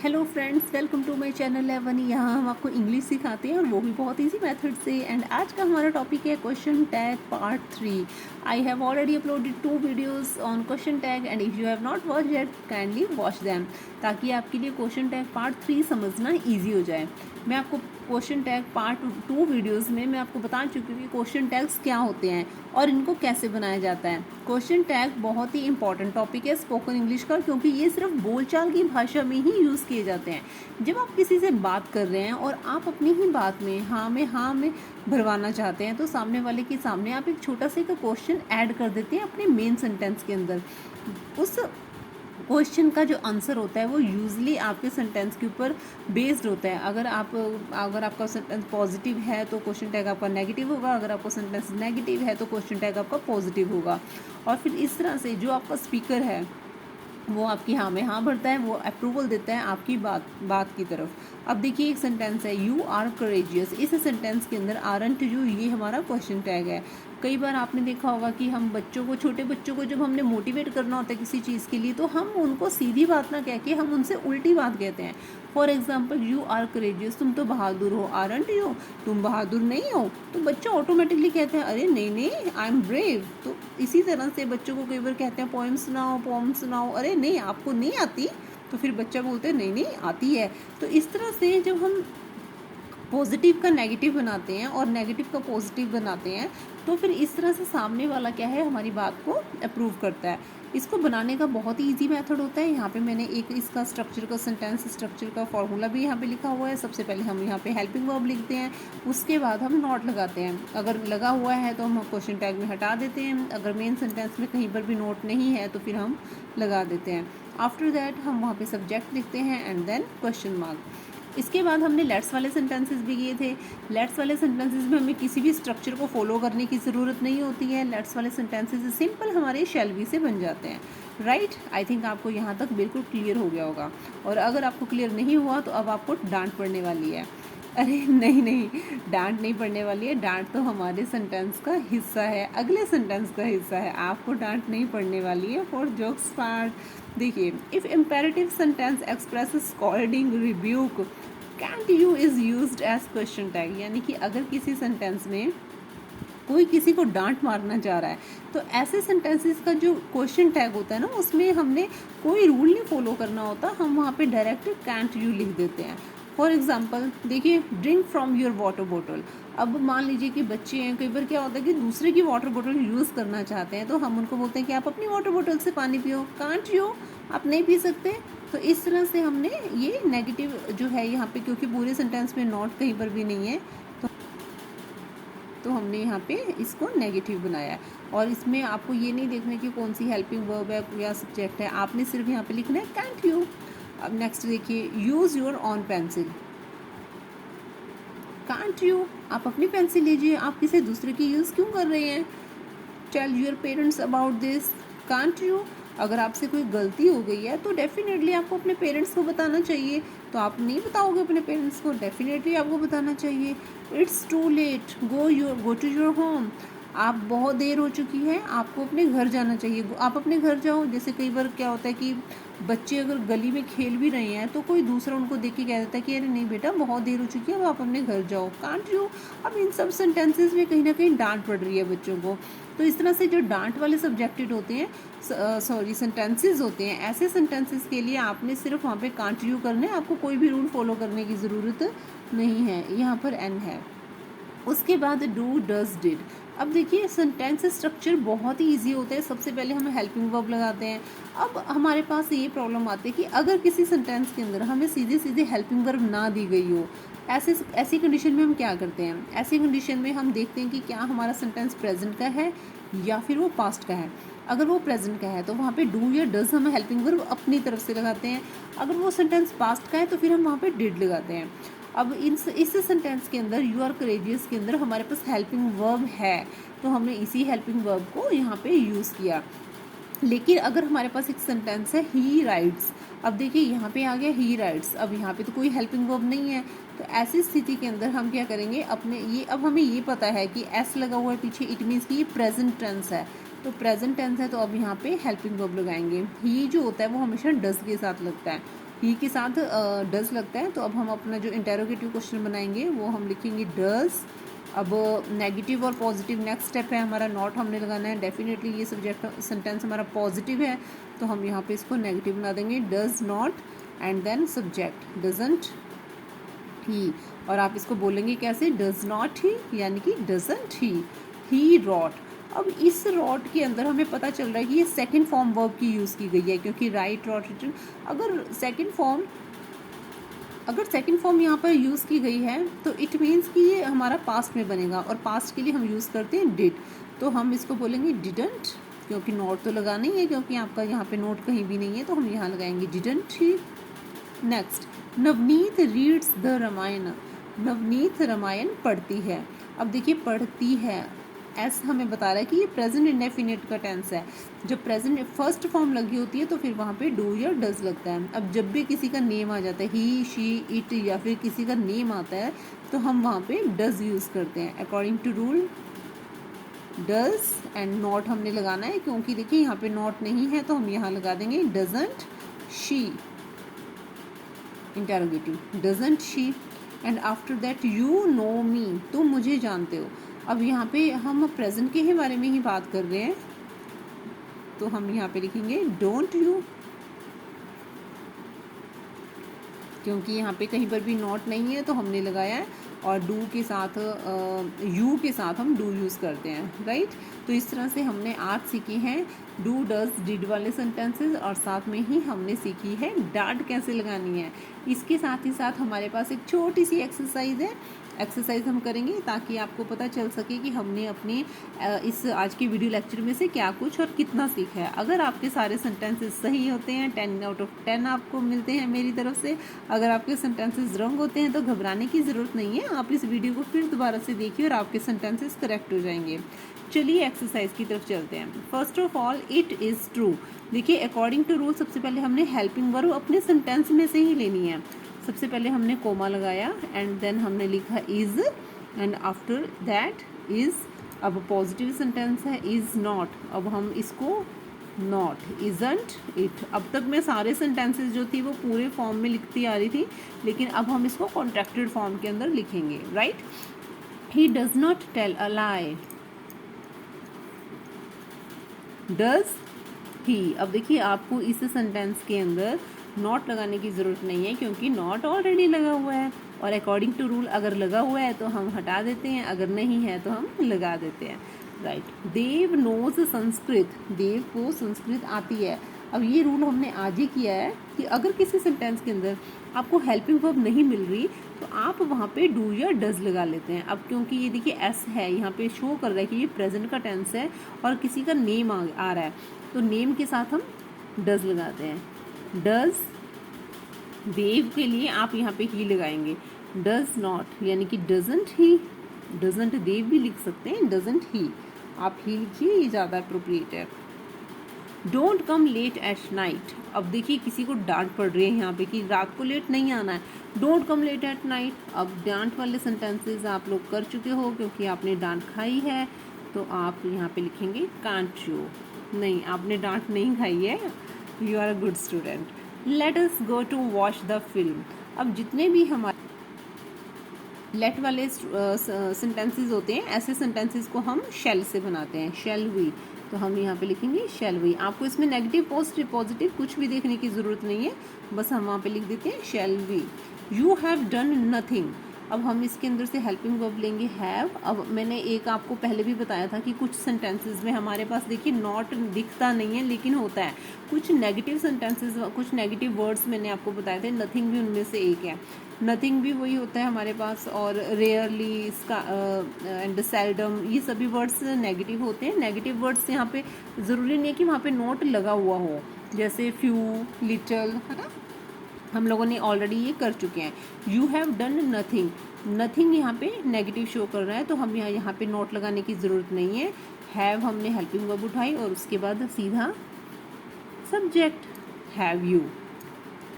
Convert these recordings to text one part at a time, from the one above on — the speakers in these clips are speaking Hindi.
Hello friends, welcome to my channel 11। यहाँ हम आपको इंग्लिश सिखाते हैं और वो भी बहुत इजी मेथड से। एंड आज का हमारा टॉपिक है question tag part 3। I have already uploaded 2 videos on question tag and if you have not watch that kindly watch them, ताकि आपके लिए क्वेश्चन टैग पार्ट 3 समझना ईजी हो जाए। मैं आपको क्वेश्चन टैग पार्ट 2 वीडियोस में मैं आपको बता चुकी हूँ कि क्वेश्चन टैग्स क्या होते हैं और इनको कैसे बनाया जाता है। क्वेश्चन टैग बहुत ही इंपॉर्टेंट टॉपिक है स्पोकन इंग्लिश का, क्योंकि ये सिर्फ बोलचाल की भाषा में ही यूज़ किए जाते हैं। जब आप किसी से बात कर रहे हैं और आप अपनी ही बात में हाँ में भरवाना चाहते हैं, तो सामने वाले के सामने आप एक छोटा सा क्वेश्चन ऐड कर देते हैं अपने मेन सेंटेंस के अंदर। उस क्वेश्चन का जो आंसर होता है वो यूजली आपके सेंटेंस के ऊपर बेस्ड होता है। अगर आपका सेंटेंस पॉजिटिव है तो क्वेश्चन टैग आपका नेगेटिव होगा, अगर आपका सेंटेंस नेगेटिव है तो क्वेश्चन टैग आपका पॉजिटिव होगा। और फिर इस तरह से जो आपका स्पीकर है वो आपकी हाँ में हाँ भरता है, वो अप्रूवल देता है आपकी बात की तरफ। अब देखिए एक सेंटेंस है, यू आर करेजियस। इस सेंटेंस के अंदर आरंट यू, ये हमारा क्वेश्चन टैग है। कई बार आपने देखा होगा कि हम छोटे बच्चों को जब हमने मोटिवेट करना होता है किसी चीज़ के लिए, तो हम उनको सीधी बात ना कह के हम उनसे उल्टी बात कहते हैं। For example, you are courageous, तुम तो बहादुर हो। आरंट यू, तुम बहादुर नहीं हो। तो बच्चा ऑटोमेटिकली कहते हैं अरे नहीं आई एम ब्रेव। तो इसी तरह से बच्चों को कई बार कहते हैं पोएम सुनाओ, अरे नहीं आपको नहीं आती। तो फिर बच्चा बोलते हैं नहीं आती है। तो इस तरह से जब हम पॉजिटिव का नेगेटिव बनाते हैं और नेगेटिव का पॉजिटिव बनाते हैं, तो फिर इस तरह से सामने वाला क्या है, हमारी बात को अप्रूव करता है। इसको बनाने का बहुत ही ईजी मेथड होता है। यहाँ पे मैंने एक इसका सेंटेंस स्ट्रक्चर का फॉर्मूला भी यहाँ पे लिखा हुआ है। सबसे पहले हम यहाँ पे हेल्पिंग वर्ब लिखते हैं, उसके बाद हम नॉट लगाते हैं। अगर लगा हुआ है तो हम क्वेश्चन टैग में हटा देते हैं, अगर मेन सेंटेंस में कहीं पर भी नोट नहीं है तो फिर हम लगा देते हैं। आफ्टर दैट हम वहाँ पे सब्जेक्ट लिखते हैं एंड देन क्वेश्चन मार्क। इसके बाद हमने लेट्स वाले सेंटेंसेस भी किए थे। लेट्स वाले सेंटेंसेस में हमें किसी भी स्ट्रक्चर को फॉलो करने की ज़रूरत नहीं होती है। लेट्स वाले सेंटेंसेस सिंपल हमारे शैल बी से बन जाते हैं। राइट, आई थिंक आपको यहाँ तक बिल्कुल क्लियर हो गया होगा। और अगर आपको क्लियर नहीं हुआ तो अब आपको डांट पड़ने वाली है। अरे नहीं, डांट नहीं पड़ने वाली है। डांट तो हमारे सेंटेंस का हिस्सा है, अगले सेंटेंस का हिस्सा है। आपको डांट नहीं पड़ने वाली है। फॉर जोक्स पार्ट देखिए, if imperative sentence expresses scolding, rebuke, can't you is used as question tag. यानी कि अगर किसी सेंटेंस में कोई किसी को डांट मारना चाह रहा है, तो ऐसे सेंटेंसेस का जो क्वेश्चन टैग होता है ना, उसमें हमने कोई रूल नहीं फॉलो करना होता। हम वहाँ पे डायरेक्ट कैंट यू लिख देते हैं। फॉर एग्जाम्पल देखिए, drink from your water bottle. अब मान लीजिए कि बच्चे हैं, कई बार क्या होता है कि दूसरे की वाटर बॉटल यूज़ करना चाहते हैं, तो हम उनको बोलते हैं कि आप अपनी वाटर बॉटल से पानी पियो। कांट यू, आप नहीं पी सकते। तो इस तरह से हमने ये नेगेटिव जो है यहाँ पे, क्योंकि पूरे सेंटेंस में नॉट कहीं पर भी नहीं है, तो हमने यहाँ पे इसको नेगेटिव बनाया है। और इसमें आपको ये नहीं देखना कि कौन सी हेल्पिंग वर्ब है या सब्जेक्ट है, आपने सिर्फ यहाँ पे लिखना है कैंट यू। अब नेक्स्ट देखिए, use your on pencil. Can't you, आप अपनी पेंसिल लीजिए, आप किसी दूसरे की यूज़ क्यों कर रहे हैं। Tell your parents about this. Can't you, अगर आपसे कोई गलती हो गई है तो डेफिनेटली आपको अपने पेरेंट्स को बताना चाहिए। तो आप नहीं बताओगे अपने पेरेंट्स को, डेफिनेटली आपको बताना चाहिए। It's too late, go to your home. आप बहुत देर हो चुकी है, आपको अपने घर जाना चाहिए, आप अपने घर जाओ। जैसे कई बार क्या होता है कि बच्चे अगर गली में खेल भी रहे हैं तो कोई दूसरा उनको देख के कह देता है कि अरे नहीं बेटा बहुत देर हो चुकी है, अब आप अपने घर जाओ। Can't you. अब इन सब सेंटेंसेस में कहीं ना कहीं डांट पड़ रही है बच्चों को। तो इस तरह से जो डांट वाले सब्जेक्टेड होते हैं, सेंटेंसेस होते हैं, ऐसे सेंटेंसेस के लिए आपने सिर्फ वहाँ पे कांट यू करना है, आपको कोई भी रूल फॉलो करने की ज़रूरत नहीं है। यहाँ पर एन है। उसके बाद डू, डज, डिड। अब देखिए सेंटेंस स्ट्रक्चर बहुत ही इजी होता है। सबसे पहले हम हेल्पिंग वर्ब लगाते हैं। अब हमारे पास ये प्रॉब्लम आती है कि अगर किसी सेंटेंस के अंदर हमें सीधे हेल्पिंग वर्ब ना दी गई हो, ऐसी कंडीशन में हम क्या करते हैं। ऐसी कंडीशन में हम देखते हैं कि क्या हमारा सेंटेंस प्रेजेंट का है या फिर वो पास्ट का है। अगर वो प्रेजेंट का है तो वहाँ पे डू या डज हम हेल्पिंग वर्ब अपनी तरफ से लगाते हैं। अगर वो सेंटेंस पास्ट का है तो फिर हम वहाँ पे डिड लगाते हैं। अब इस सेंटेंस के अंदर यू आर करेजियस के अंदर हमारे पास हेल्पिंग वर्ब है, तो हमने इसी हेल्पिंग वर्ब को यहाँ पे यूज़ किया। लेकिन अगर हमारे पास एक सेंटेंस है ही राइट्स, अब देखिए यहाँ पे आ गया ही राइट्स, अब यहाँ पे तो कोई हेल्पिंग वर्ब नहीं है। तो ऐसी स्थिति के अंदर हम क्या करेंगे, अपने ये, अब हमें ये पता है कि एस लगा हुआ है पीछे, इट मीन्स कि ये प्रेजेंट टेंस है। तो प्रेजेंट टेंस है तो अब यहाँ पे हेल्पिंग वर्ब लगाएंगे। ही जो होता है वो हमेशा डज के साथ लगता है। ही के साथ डज लगता है, तो अब हम अपना जो इंटेरोगेटिव क्वेश्चन बनाएंगे वो हम लिखेंगे डज। अब नेगेटिव और पॉजिटिव नेक्स्ट स्टेप है हमारा, नॉट हमने लगाना है। डेफिनेटली ये सब्जेक्ट सेंटेंस हमारा पॉजिटिव है, तो हम यहाँ पे इसको नेगेटिव बना देंगे, does not and then subject doesn't he. और आप इसको बोलेंगे कैसे, डज नॉट ही यानी कि डजंट ही रॉट। अब इस रॉट के अंदर हमें पता चल रहा है कि ये सेकंड फॉर्म वर्ब की यूज़ की गई है, क्योंकि राइट रॉट रिटन अगर सेकंड फॉर्म यहाँ पर यूज़ की गई है तो इट मीन्स कि ये हमारा पास्ट में बनेगा, और पास्ट के लिए हम यूज़ करते हैं डिड, तो हम इसको बोलेंगे डिडंट, क्योंकि नॉट तो लगाना ही है, क्योंकि आपका यहाँ पे नोट कहीं भी नहीं है, तो हम यहाँ लगाएंगे didn't he. Next, Navneet reads the Ramayana. Navneet Ramayana पढ़ती है। अब देखिए पढ़ती है, एस हमें बता रहा है कि ये प्रेजेंट इंडेफिनिट का टेंस है। जब प्रेजेंट फर्स्ट फॉर्म लगी होती है तो फिर वहाँ पे डू या डज लगता है। अब जब भी किसी का नेम आ जाता है, ही शी इट या फिर किसी का नेम आता है, तो हम वहाँ पे डज यूज़ करते हैं। According to rule does and not हमने लगाना है, क्योंकि देखिए यहाँ पे नॉट नहीं है, तो हम यहाँ लगा देंगे doesn't she, interrogative, doesn't she. And after that you know me, तुम मुझे जानते हो। अब यहाँ पे हम प्रेजेंट के ही बारे में ही बात कर रहे हैं, तो हम यहाँ पे लिखेंगे डोंट यू, क्योंकि यहाँ पे कहीं पर भी नॉट नहीं है तो हमने लगाया है, और डू के साथ यू के साथ हम डू यूज़ करते हैं, राइट। तो इस तरह से हमने आज सीखी हैं डू डज डिड वाले सेंटेंसेस, और साथ में ही हमने सीखी है डाट कैसे लगानी है। इसके साथ ही साथ हमारे पास एक छोटी सी एक्सरसाइज है, एक्सरसाइज हम करेंगे ताकि आपको पता चल सके कि हमने अपने इस आज की वीडियो लेक्चर में से क्या कुछ और कितना सीखा है। अगर आपके सारे सेंटेंसेस सही होते हैं 10 आउट ऑफ 10 आपको मिलते हैं मेरी तरफ से। अगर आपके सेंटेंसेस रॉन्ग होते हैं तो घबराने की ज़रूरत नहीं है, आप इस वीडियो को फिर दोबारा से देखिए और आपके सेंटेंसेस करेक्ट हो जाएंगे। चलिए एक्सरसाइज की तरफ चलते हैं। First of all it is true. देखिए अकॉर्डिंग टू रूल सबसे पहले हमने हेल्पिंग वर्ब अपने सेंटेंस में से ही लेनी है। सबसे पहले हमने कोमा लगाया एंड देन हमने लिखा is and after that is. अब पॉजिटिव सेंटेंस है इज़ नॉट, अब हम इसको नॉट, इज़ंट इट। अब तक मैं सारे सेंटेंसेस जो थी वो पूरे फॉर्म में लिखती आ रही थी, लेकिन अब हम इसको कॉन्ट्रैक्टेड फॉर्म के अंदर लिखेंगे, right. He does not tell a lie, does he. अब देखिए आपको इस सेंटेंस के अंदर नॉट लगाने की ज़रूरत नहीं है, क्योंकि नॉट ऑलरेडी लगा हुआ है, और अकॉर्डिंग टू रूल अगर लगा हुआ है तो हम हटा देते हैं, अगर नहीं है तो हम लगा देते हैं, राइट। देव नोज संस्कृत, देव को संस्कृत आती है। अब ये रूल हमने आज ही किया है कि अगर किसी सेंटेंस के अंदर आपको हेल्पिंग वर्ब नहीं मिल रही तो आप वहाँ पे डू या डज लगा लेते हैं। अब क्योंकि ये देखिए एस है, यहाँ पे शो कर रहा है कि ये प्रेजेंट का टेंस है और किसी का नेम आ रहा है, तो नेम के साथ हम डज लगाते हैं। डज देव के लिए आप यहाँ पे ही लगाएंगे, डज नॉट यानी कि डजंट ही, डजंट देव भी लिख सकते हैं, डजंट ही आप ही लिखिए, ये ज़्यादा अप्रोप्रिएट है। Don't come late at night. अब देखिए किसी को डांट पड़ रही है यहाँ पे कि रात को लेट नहीं आना है, don't come late at night. अब डांट वाले सेंटेंसेस आप लोग कर चुके हो क्योंकि आपने डांट खाई है, तो आप यहाँ पे लिखेंगे कांट यू। नहीं, आपने डांट नहीं खाई है, you are a good student. Let us go to watch the film. अब जितने भी हमारे लेट वाले सेंटेंसेस होते हैं, ऐसे सेंटेंसेस को हम शेल से बनाते हैं, शेल वी। तो हम यहाँ पे लिखेंगे शेल वी। आपको इसमें नेगेटिव पॉजिटिव पॉजिटिव कुछ भी देखने की ज़रूरत नहीं है, बस हम वहाँ पे लिख देते हैं shall we. You have done nothing. अब हम इसके अंदर से हेल्पिंग वर्ब लेंगे हैव। अब मैंने एक आपको पहले भी बताया था कि कुछ सेंटेंसेस में हमारे पास देखिए नॉट दिखता नहीं है लेकिन होता है। कुछ नेगेटिव सेंटेंसेस, कुछ नेगेटिव वर्ड्स मैंने आपको बताए थे, नथिंग भी उनमें से एक है। नथिंग भी वही होता है हमारे पास, और रेयरली इसका एंड सेल्डम, ये सभी वर्ड्स नेगेटिव होते हैं। नेगेटिव वर्ड्स यहाँ पे ज़रूरी नहीं है कि वहाँ पे नॉट लगा हुआ हो, जैसे फ्यू, लिटल, है ना, हम लोगों ने ऑलरेडी ये कर चुके हैं। You have done nothing, nothing यहाँ पे नेगेटिव शो कर रहा है, तो हम यहाँ पे नोट लगाने की ज़रूरत नहीं है। हैव हमने हेल्पिंग वर्ब उठाई और उसके बाद सीधा subject have you.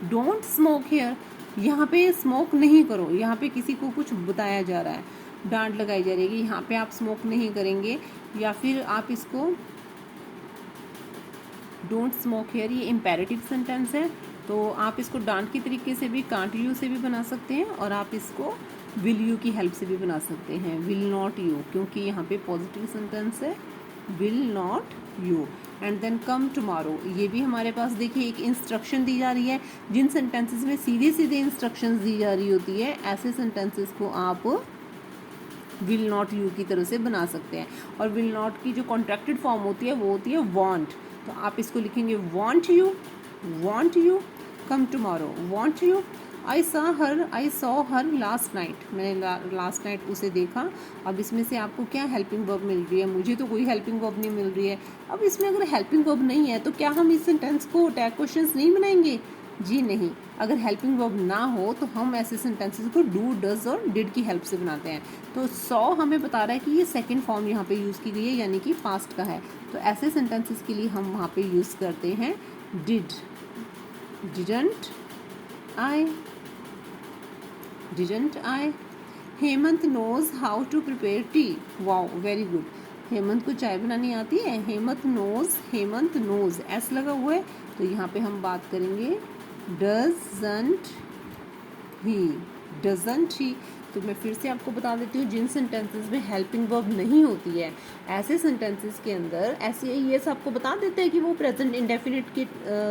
Don't smoke here, यहाँ पे स्मोक नहीं करो, यहाँ पे किसी को कुछ बताया जा रहा है, डांट लगाई जा रही है, यहाँ पे आप स्मोक नहीं करेंगे, या फिर आप इसको डोंट स्मोक हेयर, ये इम्पेरेटिव सेंटेंस है, तो आप इसको डांट के तरीके से भी, कांट यू से भी बना सकते हैं, और आप इसको विल यू की हेल्प से भी बना सकते हैं। विल नॉट यू, क्योंकि यहाँ पे पॉजिटिव सेंटेंस है, will not you. And then come tomorrow, ये भी हमारे पास देखिए एक इंस्ट्रक्शन दी जा रही है। जिन सेंटेंसेस में सीधे सीधे इंस्ट्रक्शंस दी जा रही होती है, ऐसे सेंटेंसेस को आप विल नॉट यू की तरह से बना सकते हैं। और विल नॉट की जो कॉन्ट्रैक्टेड फॉर्म होती है वो होती है वांट, तो आप इसको लिखेंगे want you come tomorrow, want you. I saw her last night, मैंने लास्ट नाइट उसे देखा। अब इसमें से आपको क्या हेल्पिंग वर्ब मिल रही है? मुझे तो कोई हेल्पिंग वर्ब नहीं मिल रही है। अब इसमें अगर हेल्पिंग वर्ब नहीं है तो क्या हम इस सेंटेंस को टैग क्वेश्चंस नहीं बनाएंगे? जी नहीं। अगर हेल्पिंग वर्ब ना हो तो हम ऐसे सेंटेंसेस को डू, डज और डिड की हेल्प से बनाते हैं। तो सॉ हमें बता रहा है कि ये सेकंड फॉर्म यहाँ पे यूज़ की गई है, यानी कि पास्ट का है। तो ऐसे सेंटेंसेस के लिए हम वहाँ पे यूज़ करते हैं did, didn't I. Hemant knows how to prepare tea, wow very good. Hemant को चाय बनानी आती है। हेमंत नोज एस लगा हुआ है, तो यहाँ पे हम बात करेंगे डजंट ही। तो मैं फिर से आपको बता देती हूँ, जिन सेंटेंसेस में हेल्पिंग वर्ब नहीं होती है, ऐसे सेंटेंसेस के अंदर ऐसे ये आपको बता देते हैं कि वो प्रेजेंट इंडेफिनिट के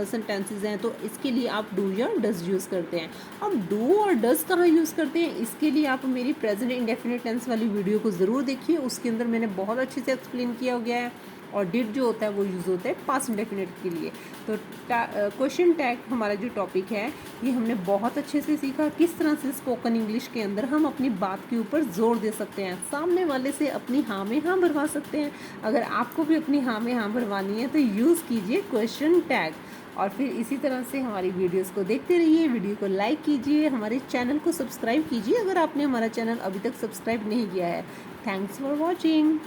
सेंटेंसेस हैं, तो इसके लिए आप डू या डज यूज़ करते हैं। अब डू और डज कहाँ यूज़ करते हैं, इसके लिए आप मेरी प्रेजेंट इंडेफिनिट टेंस वाली वीडियो को ज़रूर देखिए, उसके अंदर मैंने बहुत अच्छे से एक्सप्लेन किया गया है। और डिड जो होता है वो यूज़ होता है पास्ट इंडेफिनिट के लिए। तो क्वेश्चन टैग हमारा जो टॉपिक है, ये हमने बहुत अच्छे से सीखा किस तरह से स्पोकन इंग्लिश के अंदर हम अपनी बात के ऊपर जोर दे सकते हैं, सामने वाले से अपनी हाँ में हाँ भरवा सकते हैं। अगर आपको भी अपनी हाँ में हाँ भरवानी है तो यूज़ कीजिए क्वेश्चन टैग। और फिर इसी तरह से हमारी वीडियोस को देखते रहिए, वीडियो को लाइक कीजिए, हमारे चैनल को सब्सक्राइब कीजिए अगर आपने हमारा चैनल अभी तक सब्सक्राइब नहीं किया है। Thanks for watching.